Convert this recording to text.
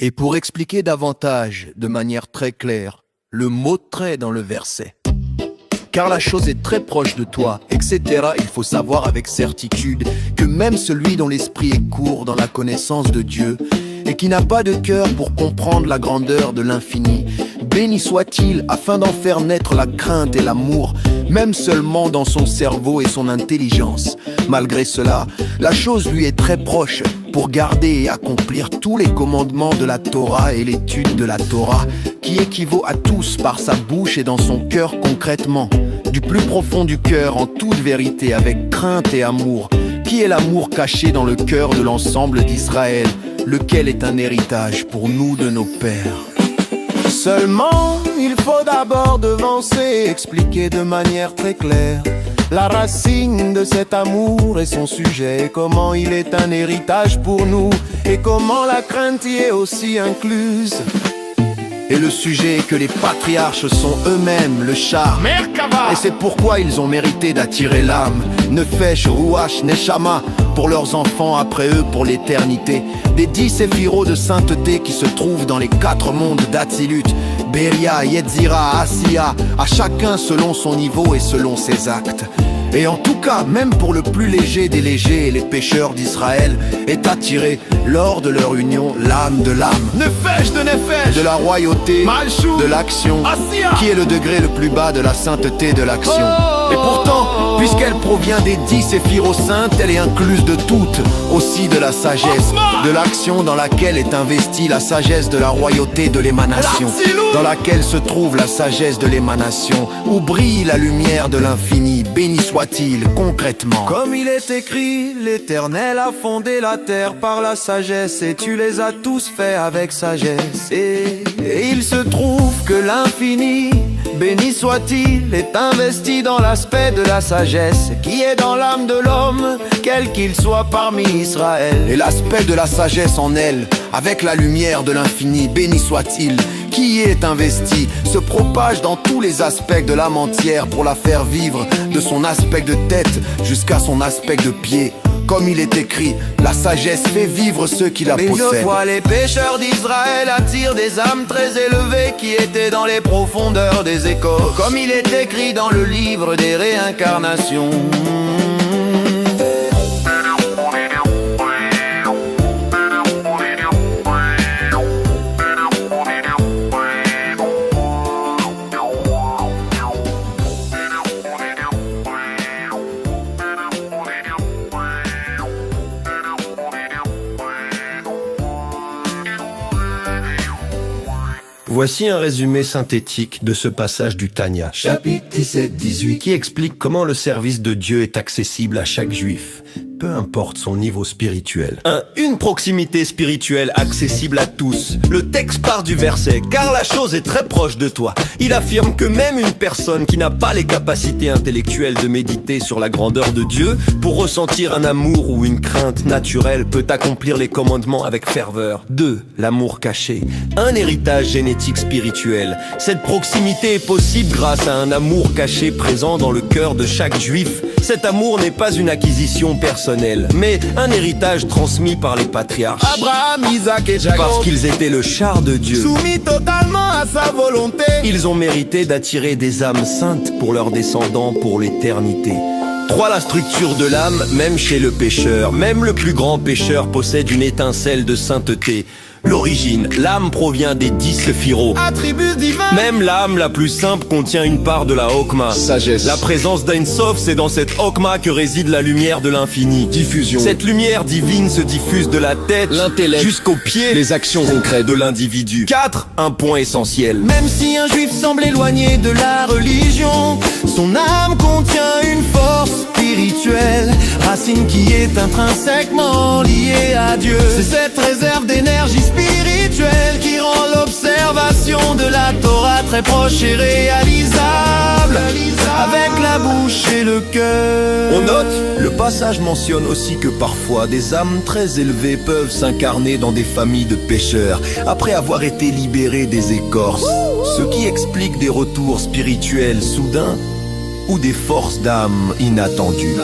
Et pour expliquer davantage, de manière très claire, le mot très dans le verset. Car la chose est très proche de toi, etc. Il faut savoir avec certitude que même celui dont l'esprit est court dans la connaissance de Dieu et qui n'a pas de cœur pour comprendre la grandeur de l'infini, béni soit-il afin d'en faire naître la crainte et l'amour, même seulement dans son cerveau et son intelligence. Malgré cela, la chose lui est très proche pour garder et accomplir tous les commandements de la Torah et l'étude de la Torah, qui équivaut à tous par sa bouche et dans son cœur concrètement, du plus profond du cœur en toute vérité avec crainte et amour, qui est l'amour caché dans le cœur de l'ensemble d'Israël, lequel est un héritage pour nous de nos pères. Seulement, il faut d'abord devancer et expliquer de manière très claire la racine de cet amour et son sujet, et comment il est un héritage pour nous, et comment la crainte y est aussi incluse. Et le sujet est que les patriarches sont eux-mêmes le char, et c'est pourquoi ils ont mérité d'attirer l'âme, Nefesh, Ruach, Neshama, pour leurs enfants après eux pour l'éternité. Des 10 séphirots de sainteté qui se trouvent dans les 4 mondes d'Atsilut, Beria, Yetzira, Asiya, à chacun selon son niveau et selon ses actes. Et en tout cas, même pour le plus léger des légers et les pécheurs d'Israël, est attiré lors de leur union l'âme de l'âme, Nefesh de Nefesh, de la royauté, Malchut, de l'action, Asiya, qui est le degré le plus bas de la sainteté de l'action. Et pourtant, puisqu'elle provient des 10 séphiros saintes, elle est incluse de toutes, aussi de la sagesse, de l'action dans laquelle est investie la sagesse de la royauté de l'émanation, dans laquelle se trouve la sagesse de l'émanation, où brille la lumière de l'infini, béni soit-il concrètement. Comme il est écrit, l'Éternel a fondé la terre par la sagesse, et tu les as tous faits avec sagesse. Et il se trouve que l'infini, béni soit-il, est investi dans l'aspect de la sagesse qui est dans l'âme de l'homme, quel qu'il soit parmi Israël. Et l'aspect de la sagesse en elle, avec la lumière de l'infini, béni soit-il, qui y est investi, se propage dans tous les aspects de l'âme entière pour la faire vivre, de son aspect de tête jusqu'à son aspect de pied. Comme il est écrit, la sagesse fait vivre ceux qui la possèdent. Mais je vois les pécheurs d'Israël attirent des âmes très élevées qui étaient dans les profondeurs des écorces, comme il est écrit dans le livre des réincarnations. Voici un résumé synthétique de ce passage du Tanya, chapitre 17-18, qui explique comment le service de Dieu est accessible à chaque juif, peu importe son niveau spirituel. Une proximité spirituelle accessible à tous. Le texte part du verset « Car la chose est très proche de toi ». Il affirme que même une personne qui n'a pas les capacités intellectuelles de méditer sur la grandeur de Dieu, pour ressentir un amour ou une crainte naturelle, peut accomplir les commandements avec ferveur. 2. L'amour caché. Un héritage génétique spirituel. Cette proximité est possible grâce à un amour caché présent dans le cœur de chaque juif. Cet amour n'est pas une acquisition personnelle, mais un héritage transmis par les patriarches. Abraham, Isaac et Jacob, parce qu'ils étaient le char de Dieu, soumis totalement à sa volonté, ils ont mérité d'attirer des âmes saintes pour leurs descendants pour l'éternité. 3. La structure de l'âme, même chez le pécheur, même le plus grand pécheur possède une étincelle de sainteté. L'origine, l'âme provient des 10 séphiros. Attributs divins. Même l'âme la plus simple contient une part de la Hokma. Sagesse. La présence d'Ein Sof, c'est dans cette Hokma que réside la lumière de l'infini. Diffusion. Cette lumière divine se diffuse de la tête, l'intellect, jusqu'aux pieds, les actions concrètes de l'individu. 4. Un point essentiel. Même si un juif semble éloigné de la religion, son âme contient une force spirituelle, racine qui est intrinsèquement liée à Dieu. C'est cette réserve d'énergie spirituelle qui rend l'observation de la Torah très proche et réalisable, avec la bouche et le cœur. On note, le passage mentionne aussi que parfois des âmes très élevées peuvent s'incarner dans des familles de pécheurs après avoir été libérées des écorces, ce qui explique des retours spirituels soudains ou des forces d'âme inattendues.